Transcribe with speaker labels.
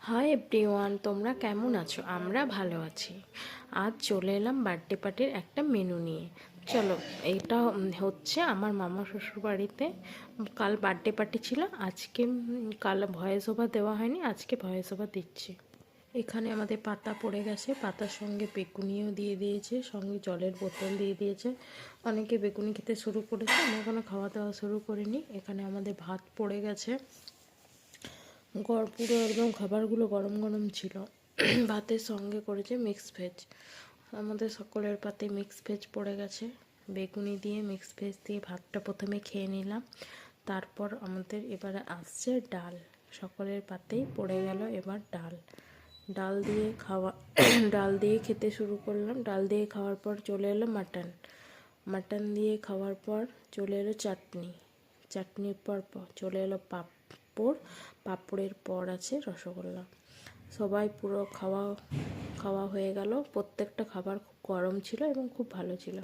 Speaker 1: Hi everyone, তোমরা কেমন আছো? আমরা ভালো আছি। আজ চলে এলাম বার্থডে পার্টির একটা মেনু নিয়ে। চলো, এটা হচ্ছে আমার মামা শ্বশুর বাড়িতে। কাল বার্থডে পার্টি ছিল, আজকে কাল ভয়েস ওভার দেওয়া হয়নি, আজকে ভয়েস ওভার দিচ্ছি। এখানে আমাদের পাতা পড়ে গেছে, পাতার সঙ্গে বেগুনিও দিয়ে দিয়েছে, সঙ্গে জলের বোতল দিয়ে দিয়েছে। অনেকে বেগুনি খেতে শুরু করেছে, আমরা কোনো খাওয়া দাওয়া শুরু করিনি। এখানে আমাদের ভাত পড়ে গেছে, পুরো একদম খাবারগুলো গরম গরম ছিল। ভাতের সঙ্গে করেছে মিক্স ভেজ। আমাদের সকলের পাতে মিক্স ভেজ পড়ে গেছে, বেগুনি দিয়ে মিক্স ভেজ দিয়ে ভাতটা প্রথমে খেয়ে নিলাম। তারপর আমাদের এবারে আসছে ডাল, সকলের পাতেই পড়ে গেল এবার ডাল। ডাল দিয়ে খাওয়া ডাল দিয়ে খেতে শুরু করলাম। ডাল দিয়ে খাওয়ার পর চলে এলো মাটন। মাটন দিয়ে খাওয়ার পর চলে এলো চাটনি। চাটনির পর চলে এলো পাঁপড়। পাঁপড়ের পর আছে রসগোল্লা। সবাই পুরো খাওয়া খাওয়া হয়ে গেল। প্রত্যেকটা খাবার খুব গরম ছিল এবং খুব ভালো ছিল।